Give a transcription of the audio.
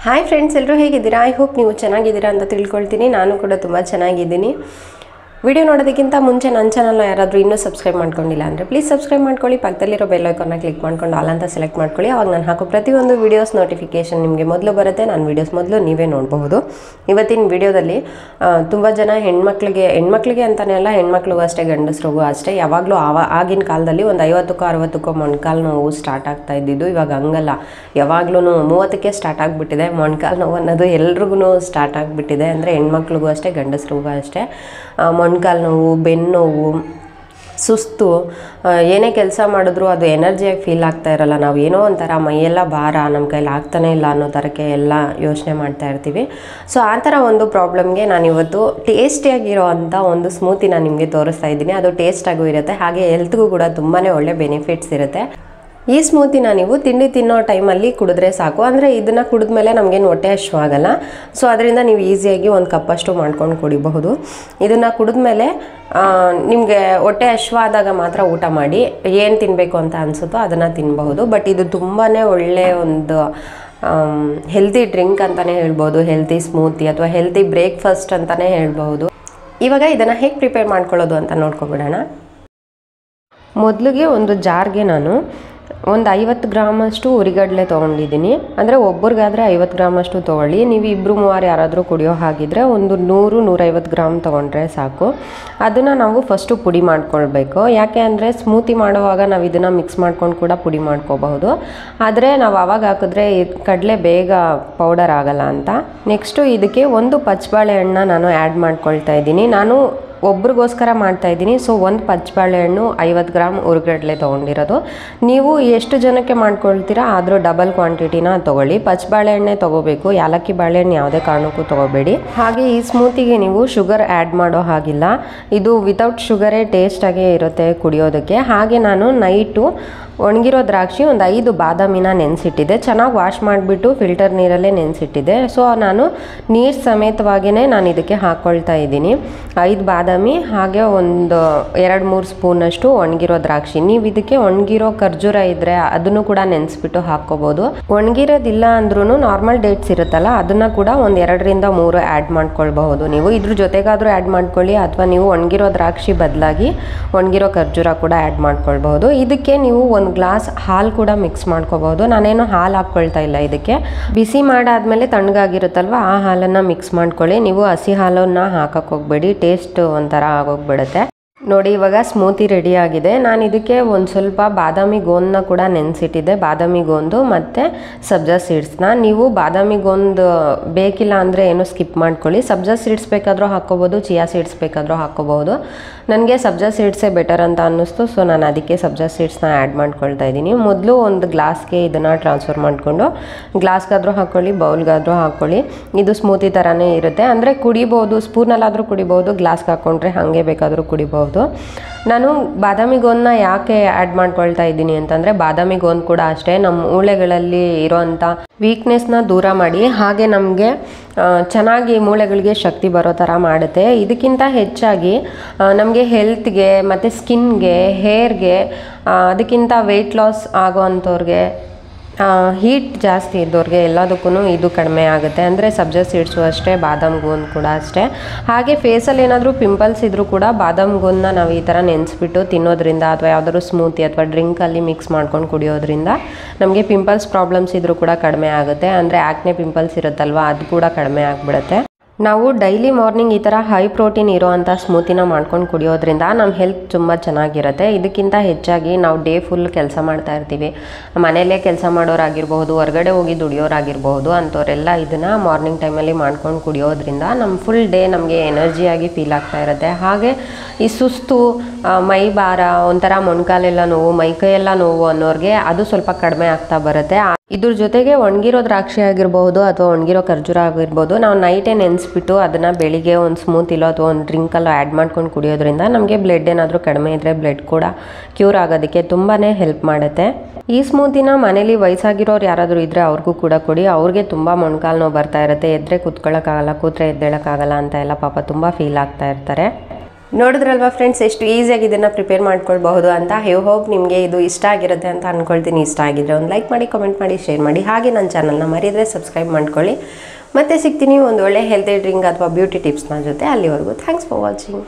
Hi friends, ಎಲ್ಲರೂ ಹೇಗಿದ್ದೀರಾ? I hope ನೀವು ಚೆನ್ನಾಗಿದ್ದೀರಾ ಅಂತ ತಿಳ್ಕೊಳ್ತೀನಿ. ನಾನು ಕೂಡ ತುಂಬ ಚೆನ್ನಾಗಿದ್ದೀನಿ. ವಿಡಿಯೋ ನೋಡೋದಕ್ಕಿಂತ ಮುಂಚೆ ನನ್ನ ಚಾನಲ್ನ ಯಾರಾದರೂ ಇನ್ನೂ ಸಬ್ಸ್ಕ್ರೈಬ್ ಮಾಡ್ಕೊಂಡಿಲ್ಲ ಅಂದರೆ ಪ್ಲೀಸ್ ಸಬ್ಸ್ಕ್ರೈಬ್ ಮಾಡ್ಕೊಳ್ಳಿ. ಪಕ್ಕದಲ್ಲಿರೋ ಬೆಲ್ ಐಕಾನ್ನ ಕ್ಲಿಕ್ ಮಾಡ್ಕೊಂಡು ಆಲ್ ಅಂತ ಸೆಲೆಕ್ಟ್ ಮಾಡ್ಕೊಳ್ಳಿ. ಆವಾಗ ನಾನು ಹಾಕೋ ಪ್ರತಿಯೊಂದು ವೀಡಿಯೋಸ್ ನೋಟಿಫಿಕೇಷನ್ ನಿಮಗೆ ಮೊದಲು ಬರುತ್ತೆ. ನಾನು ವೀಡಿಯೋಸ್ ಮೊದಲು ನೀವೇ ನೋಡಬಹುದು. ಇವತ್ತಿನ ವಿಡಿಯೋದಲ್ಲಿ ತುಂಬ ಜನ ಹೆಣ್ಮಕ್ಳಿಗೆ ಅಂತಲೇ ಅಲ್ಲ, ಹೆಣ್ಮಕ್ಳಿಗೂ ಅಷ್ಟೇ ಗಂಡಸ್ರಿಗೂ ಅಷ್ಟೇ ಯಾವಾಗಲೂ ಆಗಿನ ಕಾಲದಲ್ಲಿ ಒಂದು 50ಕ್ಕೋ 60ಕ್ಕೋ ಮೊಣಕಾಲು ನೋವು ಸ್ಟಾರ್ಟ್ ಆಗ್ತಾ ಇದ್ದಿದ್ದು. ಇವಾಗ ಹಂಗಲ್ಲ, ಯಾವಾಗ್ಲೂ 30ಕ್ಕೆ ಸ್ಟಾರ್ಟ್ ಆಗಿಬಿಟ್ಟಿದೆ ಮೊಣಕಾಲು ನೋವು ಅನ್ನೋದು. ಎಲ್ರಿಗೂ ಸ್ಟಾರ್ಟ್ ಆಗಿಬಿಟ್ಟಿದೆ. ಅಂದರೆ ಹೆಣ್ಮಕ್ಳಿಗೂ ಅಷ್ಟೇ ಗಂಡಸ್ರಿಗೂ ಅಷ್ಟೇ ಮೊಣಕಾಲು ನೋವು, ಬೆನ್ನು ನೋವು, ಸುಸ್ತು, ಏನೇ ಕೆಲಸ ಮಾಡಿದ್ರು ಅದು ಎನರ್ಜಿಯಾಗಿ ಫೀಲ್ ಆಗ್ತಾ ಇರಲ್ಲ. ನಾವು ಏನೋ ಒಂಥರ ಮೈಯೆಲ್ಲ ಭಾರ, ನಮ್ಮ ಕೈಲಿ ಆಗ್ತಾನೆ ಇಲ್ಲ ಅನ್ನೋ ಥರಕ್ಕೆ ಎಲ್ಲ ಯೋಚನೆ ಮಾಡ್ತಾ ಇರ್ತೀವಿ. ಸೊ ಆ ಥರ ಒಂದು ಪ್ರಾಬ್ಲಮ್ಗೆ ನಾನಿವತ್ತು ಟೇಸ್ಟಿಯಾಗಿರೋ ಅಂಥ ಒಂದು ಸ್ಮೂತಿನ ನಿಮಗೆ ತೋರಿಸ್ತಾ ಇದ್ದೀನಿ. ಅದು ಟೇಸ್ಟಾಗೂ ಇರುತ್ತೆ, ಹಾಗೆ ಹೆಲ್ತ್ಗೂ ಕೂಡ ತುಂಬಾ ಒಳ್ಳೆ ಬೆನಿಫಿಟ್ಸ್ ಇರುತ್ತೆ. ಈ ಸ್ಮೂತಿನ ನೀವು ತಿಂಡಿ ತಿನ್ನೋ ಟೈಮಲ್ಲಿ ಕುಡಿದ್ರೆ ಸಾಕು. ಅಂದರೆ ಇದನ್ನು ಕುಡಿದ್ಮೇಲೆ ನಮಗೇನು ಹೊಟ್ಟೆ ಹಶ್ವಾಗಲ್ಲ. ಸೊ ಅದರಿಂದ ನೀವು ಈಸಿಯಾಗಿ ಒಂದು ಕಪ್ಪಷ್ಟು ಮಾಡ್ಕೊಂಡು ಕುಡಿಬಹುದು. ಇದನ್ನು ಕುಡಿದ್ಮೇಲೆ ನಿಮಗೆ ಹೊಟ್ಟೆ ಹಶ್ವಾದಾಗ ಮಾತ್ರ ಊಟ ಮಾಡಿ. ಏನು ತಿನ್ನಬೇಕು ಅಂತ ಅನಿಸುತ್ತೋ ಅದನ್ನು ತಿನ್ನಬಹುದು. ಬಟ್ ಇದು ತುಂಬಾ ಒಳ್ಳೆಯ ಒಂದು ಹೆಲ್ತಿ ಡ್ರಿಂಕ್ ಅಂತಲೇ ಹೇಳ್ಬೋದು, ಹೆಲ್ತಿ ಸ್ಮೂತಿ ಅಥವಾ ಹೆಲ್ತಿ ಬ್ರೇಕ್ಫಾಸ್ಟ್ ಅಂತಲೇ ಹೇಳ್ಬೋದು. ಇವಾಗ ಇದನ್ನು ಹೇಗೆ ಪ್ರಿಪೇರ್ ಮಾಡ್ಕೊಳ್ಳೋದು ಅಂತ ನೋಡ್ಕೊಬಿಡೋಣ. ಮೊದಲಿಗೆ ಒಂದು ಜಾರ್ಗೆ ನಾನು ಒಂದು 50 ಗ್ರಾಮಷ್ಟು ಉರಿಗಡಲೆ ತೊಗೊಂಡಿದ್ದೀನಿ. ಅಂದರೆ ಒಬ್ರಿಗಾದರೆ 50 ಗ್ರಾಮಷ್ಟು ತೊಗೊಳ್ಳಿ. ನೀವು 2-3 ಯಾರಾದರೂ ಕುಡಿಯೋ ಹಾಗಿದ್ರೆ ಒಂದು 100-150 ಗ್ರಾಮ್ ತೊಗೊಂಡ್ರೆ ಸಾಕು. ಅದನ್ನು ನಾವು ಫಸ್ಟು ಪುಡಿ ಮಾಡ್ಕೊಳ್ಬೇಕು. ಯಾಕೆ ಅಂದರೆ ಸ್ಮೂತಿ ಮಾಡುವಾಗ ನಾವು ಇದನ್ನು ಮಿಕ್ಸ್ ಮಾಡ್ಕೊಂಡು ಕೂಡ ಪುಡಿ ಮಾಡ್ಕೋಬಹುದು. ಆದರೆ ನಾವು ಆವಾಗ ಹಾಕಿದ್ರೆ ಕಡಲೆ ಬೇಗ ಪೌಡರ್ ಆಗಲ್ಲ ಅಂತ. ನೆಕ್ಸ್ಟು ಇದಕ್ಕೆ ಒಂದು ಪಚ್ಚಬಾಳೆಹಣ್ಣು ನಾನು ಆ್ಯಡ್ ಮಾಡ್ಕೊಳ್ತಾ ಇದ್ದೀನಿ. ನಾನು ಒಬ್ರಿಗೋಸ್ಕರ ಮಾಡ್ತಾಯಿದ್ದೀನಿ. ಸೊ ಒಂದು ಪಚ್ಚಬಾಳೆಹಣ್ಣು 50 ಗ್ರಾಮ್ ಉರಿಗಡಲೆ ತೊಗೊಂಡಿರೋದು. ನೀವು ಎಷ್ಟು ಜನಕ್ಕೆ ಮಾಡ್ಕೊಳ್ತೀರಾ ಆದರೂ ಡಬಲ್ ಕ್ವಾಂಟಿಟಿನ ತೊಗೊಳ್ಳಿ. ಪಚ್ಚಬಾಳೆಹಣ್ಣೆ ತೊಗೋಬೇಕು, ಯಾಲಕ್ಕಿ ಬಾಳೆಹಣ್ಣು ಯಾವುದೇ ಕಾರಣಕ್ಕೂ ತೊಗೋಬೇಡಿ. ಹಾಗೆ ಈ ಸ್ಮೂತಿಗೆ ನೀವು ಶುಗರ್ ಆ್ಯಡ್ ಮಾಡೋ ಹಾಗಿಲ್ಲ. ಇದು ವಿತೌಟ್ ಶುಗರೇ ಟೇಸ್ಟಾಗೇ ಇರುತ್ತೆ ಕುಡಿಯೋದಕ್ಕೆ. ಹಾಗೆ ನಾನು ನೈಟು ಒಣಗಿರೋ ದ್ರಾಕ್ಷಿ ಒಂದು 5 ಬಾದಾಮಿನ ನೆನೆಸಿಟ್ಟಿದ್ದೆ. ಚೆನ್ನಾಗಿ ವಾಶ್ ಮಾಡಿಬಿಟ್ಟು ಫಿಲ್ಟರ್ ನೀರಲ್ಲೇ ನೆನೆಸಿಟ್ಟಿದ್ದೆ. ಸೊ ನಾನು ನೀರು ಸಮೇತವಾಗಿಯೇ ನಾನು ಇದಕ್ಕೆ ಹಾಕ್ಕೊಳ್ತಾ ಇದ್ದೀನಿ. 5 ಬಾದಾಮಿ ಹಾಗೆ ಒಂದು 2-3 ಸ್ಪೂನಷ್ಟು ಒಣಗಿರೋ ದ್ರಾಕ್ಷಿ. ನೀವು ಇದಕ್ಕೆ ಒಣಗಿರೋ ಖರ್ಜೂರ ಇದ್ದರೆ ಅದನ್ನು ಕೂಡ ನೆನೆಸ್ಬಿಟ್ಟು ಹಾಕ್ಕೋಬೋದು. ಒಣಗಿರೋದಿಲ್ಲ ಅಂದ್ರೂ ನಾರ್ಮಲ್ ಡೇಟ್ಸ್ ಇರುತ್ತಲ್ಲ, ಅದನ್ನು ಕೂಡ ಒಂದು 2-3 ಆ್ಯಡ್ ಮಾಡ್ಕೊಳ್ಬಹುದು. ನೀವು ಇದ್ರ ಜೊತೆಗಾದರೂ ಆ್ಯಡ್ ಮಾಡ್ಕೊಳ್ಳಿ, ಅಥವಾ ನೀವು ಒಣಗಿರೋ ದ್ರಾಕ್ಷಿ ಬದಲಾಗಿ ಒಣಗಿರೋ ಖರ್ಜೂರ ಕೂಡ ಆ್ಯಡ್ ಮಾಡ್ಕೊಳ್ಬಹುದು. ಇದಕ್ಕೆ ನೀವು ಒಂದು ಗ್ಲಾಸ್ ಹಾಲು ಕೂಡ ಮಿಕ್ಸ್ ಮಾಡ್ಕೋಬಹುದು. ನಾನೇನು ಹಾಲು ಹಾಕ್ಕೊಳ್ತಾ ಇಲ್ಲ ಇದಕ್ಕೆ. ಬಿಸಿ ಮಾಡಾದ್ಮೇಲೆ ತಣ್ಣಗಾಗಿರುತ್ತಲ್ವ ಆ ಹಾಲನ್ನು ಮಿಕ್ಸ್ ಮಾಡ್ಕೊಳ್ಳಿ. ನೀವು ಹಸಿ ಹಾಲನ್ನು ಹಾಕಕ್ಕೆ ಹೋಗಬೇಡಿ, ಟೇಸ್ಟ್ ಒಂಥರ ಆಗೋಗ್ಬಿಡುತ್ತೆ. ನೋಡಿ, ಇವಾಗ ಸ್ಮೂತಿ ರೆಡಿ ಆಗಿದೆ. ನಾನು ಇದಕ್ಕೆ ಒಂದು ಸ್ವಲ್ಪ ಬಾದಾಮಿ ಗೋಂದನ್ನ ಕೂಡ ನೆನೆಸಿಟ್ಟಿದ್ದೆ. ಬಾದಾಮಿ ಗೋಂದು ಮತ್ತು ಸಬ್ಜಾ ಸೀಡ್ಸ್ನ. ನೀವು ಬಾದಾಮಿ ಗೋಂದು ಬೇಕಿಲ್ಲ ಅಂದರೆ ಏನು ಸ್ಕಿಪ್ ಮಾಡ್ಕೊಳ್ಳಿ. ಸಬ್ಜಾ ಸೀಡ್ಸ್ ಬೇಕಾದರೂ ಹಾಕ್ಕೋಬೋದು, ಚಿಯಾ ಸೀಡ್ಸ್ ಬೇಕಾದರೂ ಹಾಕ್ಕೋಬೋದು. ನನಗೆ ಸಬ್ಜಾ ಸೀಡ್ಸೇ ಬೆಟರ್ ಅಂತ ಅನ್ನಿಸ್ತು. ಸೊ ನಾನು ಅದಕ್ಕೆ ಸಬ್ಜಾ ಸೀಡ್ಸ್ನ ಆ್ಯಡ್ ಮಾಡ್ಕೊಳ್ತಾ ಇದ್ದೀನಿ. ಮೊದಲು ಒಂದು ಗ್ಲಾಸ್ಗೆ ಇದನ್ನು ಟ್ರಾನ್ಸ್ಫರ್ ಮಾಡಿಕೊಂಡು ಗ್ಲಾಸ್ಗಾದರೂ ಹಾಕ್ಕೊಳ್ಳಿ, ಬೌಲ್ಗಾದರೂ ಹಾಕ್ಕೊಳ್ಳಿ. ಇದು ಸ್ಮೂತಿ ಥರನೇ ಇರುತ್ತೆ. ಅಂದರೆ ಕುಡಿಬೋದು, ಸ್ಪೂನಲ್ಲಾದರೂ ಕುಡಿಬೋದು, ಗ್ಲಾಸ್ಗೆ ಹಾಕ್ಕೊಂಡ್ರೆ ಹಾಗೆ ಬೇಕಾದರೂ ಕುಡಿಬೋದು. ನಾನು ಬಾದಾಮಿ ಗೋಂದನ್ನ ಯಾಕೆ ಆ್ಯಡ್ ಮಾಡ್ಕೊಳ್ತಾ ಇದ್ದೀನಿ ಅಂತಂದರೆ, ಬಾದಾಮಿ ಗೋಂದ್ ಕೂಡ ಅಷ್ಟೇ ನಮ್ಮ ಮೂಳೆಗಳಲ್ಲಿ ಇರೋವಂಥ ವೀಕ್ನೆಸ್ನ ದೂರ ಮಾಡಿ, ಹಾಗೆ ನಮಗೆ ಚೆನ್ನಾಗಿ ಮೂಳೆಗಳಿಗೆ ಶಕ್ತಿ ಬರೋ ಥರ ಮಾಡುತ್ತೆ. ಇದಕ್ಕಿಂತ ಹೆಚ್ಚಾಗಿ ನಮಗೆ ಹೆಲ್ತ್ಗೆ ಮತ್ತು ಸ್ಕಿನ್ಗೆ, ಹೇರ್ಗೆ, ಅದಕ್ಕಿಂತ ವೆಯ್ಟ್ ಲಾಸ್ ಆಗೋ ಅಂಥವ್ರಿಗೆ, ಹೀಟ್ ಜಾಸ್ತಿ ಇದ್ದವ್ರಿಗೆ ಎಲ್ಲದಕ್ಕೂ ಇದು ಕಡಿಮೆ ಆಗುತ್ತೆ. ಅಂದರೆ ಸಬ್ಜಾ ಸೀಡ್ಸು ಅಷ್ಟೇ, ಬಾದಾಮ್ ಗೋಂದ್ ಕೂಡ ಅಷ್ಟೇ. ಹಾಗೆ ಫೇಸಲ್ಲಿ ಏನಾದರೂ ಪಿಂಪಲ್ಸ್ ಇದ್ದರೂ ಕೂಡ ಬಾದಾಮ್ ಗೋಂದನ್ನ ನಾವು ಈ ಥರ ನೆನೆಸ್ಬಿಟ್ಟು ತಿನ್ನೋದ್ರಿಂದ, ಅಥವಾ ಯಾವುದಾದ್ರು ಸ್ಮೂತಿ ಅಥವಾ ಡ್ರಿಂಕಲ್ಲಿ ಮಿಕ್ಸ್ ಮಾಡ್ಕೊಂಡು ಕುಡಿಯೋದ್ರಿಂದ ನಮಗೆ ಪಿಂಪಲ್ಸ್ ಪ್ರಾಬ್ಲಮ್ಸ್ ಇದ್ದರೂ ಕೂಡ ಕಡಿಮೆ ಆಗುತ್ತೆ. ಅಂದರೆ ಆ್ಯಕ್ನೆ ಪಿಂಪಲ್ಸ್ ಇರುತ್ತಲ್ವ, ಅದು ಕೂಡ ಕಡಿಮೆ ಆಗಿಬಿಡುತ್ತೆ. ನಾವು ಡೈಲಿ ಮಾರ್ನಿಂಗ್ ಈ ಥರ ಹೈ ಪ್ರೋಟೀನ್ ಇರೋವಂಥ ಸ್ಮೂತಿನ ಮಾಡ್ಕೊಂಡು ಕುಡಿಯೋದ್ರಿಂದ ನಮ್ಮ ಹೆಲ್ತ್ ತುಂಬ ಚೆನ್ನಾಗಿರುತ್ತೆ. ಇದಕ್ಕಿಂತ ಹೆಚ್ಚಾಗಿ ನಾವು ಡೇ ಫುಲ್ ಕೆಲಸ ಮಾಡ್ತಾ ಇರ್ತೀವಿ, ಮನೆಯಲ್ಲೇ ಕೆಲಸ ಮಾಡೋರಾಗಿರ್ಬೋದು, ಹೊರಗಡೆ ಹೋಗಿ ದುಡಿಯೋರಾಗಿರ್ಬೋದು, ಅಂಥವರೆಲ್ಲ ಇದನ್ನು ಮಾರ್ನಿಂಗ್ ಟೈಮಲ್ಲಿ ಮಾಡ್ಕೊಂಡು ಕುಡಿಯೋದ್ರಿಂದ ನಮ್ಮ ಫುಲ್ ಡೇ ನಮಗೆ ಎನರ್ಜಿಯಾಗಿ ಫೀಲ್ ಆಗ್ತಾ ಇರುತ್ತೆ. ಹಾಗೆ ಈ ಸುಸ್ತು, ಮೈ ಭಾರ, ಒಂಥರ ಮೊಣಕಾಲೆಲ್ಲ ನೋವು, ಮೈಕೈಯೆಲ್ಲ ನೋವು ಅನ್ನೋರಿಗೆ ಅದು ಸ್ವಲ್ಪ ಕಡಿಮೆ ಆಗ್ತಾ ಬರುತ್ತೆ. ಇದ್ರ ಜೊತೆಗೆ ಒಣಗಿರೋ ದ್ರಾಕ್ಷಿ ಆಗಿರ್ಬೋದು ಅಥವಾ ಒಣಗಿರೋ ಖರ್ಜೂರ ಆಗಿರ್ಬೋದು, ನಾವು ನೈಟೇ ನೆನೆಸ್ಬಿಟ್ಟು ಅದನ್ನು ಬೆಳಿಗ್ಗೆ ಒಂದು ಸ್ಮೂತಿಲೋ ಅಥವಾ ಒಂದು ಡ್ರಿಂಕಲ್ಲೋ ಆ್ಯಡ್ ಮಾಡ್ಕೊಂಡು ಕುಡಿಯೋದ್ರಿಂದ ನಮಗೆ ಬ್ಲಡ್ ಏನಾದರೂ ಕಡಿಮೆ ಇದ್ದರೆ ಬ್ಲಡ್ ಕೂಡ ಕ್ಯೂರ್ ಆಗೋದಕ್ಕೆ ತುಂಬಾ ಹೆಲ್ಪ್ ಮಾಡುತ್ತೆ. ಈ ಸ್ಮೂತಿನ ಮನೇಲಿ ವಯಸ್ಸಾಗಿರೋರು ಯಾರಾದರೂ ಇದ್ದರೆ ಅವ್ರಿಗೂ ಕೂಡ ಕೊಡಿ. ಅವ್ರಿಗೆ ತುಂಬ ಮೊಣಕಾಲು ನೋವು ಬರ್ತಾ ಇರುತ್ತೆ, ಎದ್ದರೆ ಕೂತ್ಕೊಳ್ಳೋಕ್ಕಾಗಲ್ಲ, ಕೂತ್ರೆ ಎದ್ದೇಳೋಕ್ಕಾಗಲ್ಲ ಅಂತ ಎಲ್ಲ ಪಾಪ ತುಂಬ ಫೀಲ್ ಆಗ್ತಾ ಇರ್ತಾರೆ. ನೋಡಿದ್ರಲ್ವಾ ಫ್ರೆಂಡ್ಸ್, ಎಷ್ಟು ಈಸಿಯಾಗಿ ಇದನ್ನು ಪ್ರಿಪೇರ್ ಮಾಡ್ಕೊಳ್ಬಹುದು ಅಂತ. ಹೋಪ್ ನಿಮಗೆ ಇದು ಇಷ್ಟ ಆಗಿರುತ್ತೆ ಅಂತ ಅಂದ್ಕೊಳ್ತೀನಿ. ಇಷ್ಟ ಆಗಿದ್ರೆ ಒಂದು ಲೈಕ್ ಮಾಡಿ, ಕಮೆಂಟ್ ಮಾಡಿ, ಶೇರ್ ಮಾಡಿ. ಹಾಗೆ ನನ್ನ ಚಾನಲ್ನ ಮರಿದರೆ ಸಬ್ಸ್ಕ್ರೈಬ್ ಮಾಡ್ಕೊಳ್ಳಿ. ಮತ್ತೆ ಸಿಗ್ತೀನಿ ಒಂದು ಒಳ್ಳೆ ಹೆಲ್ತಿ ಡ್ರಿಂಕ್ ಅಥವಾ ಬ್ಯೂಟಿ ಟಿಪ್ಸ್ನ ಜೊತೆ. ಅಲ್ಲಿವರೆಗೂ ಥ್ಯಾಂಕ್ಸ್ ಫಾರ್ ವಾಚಿಂಗ್.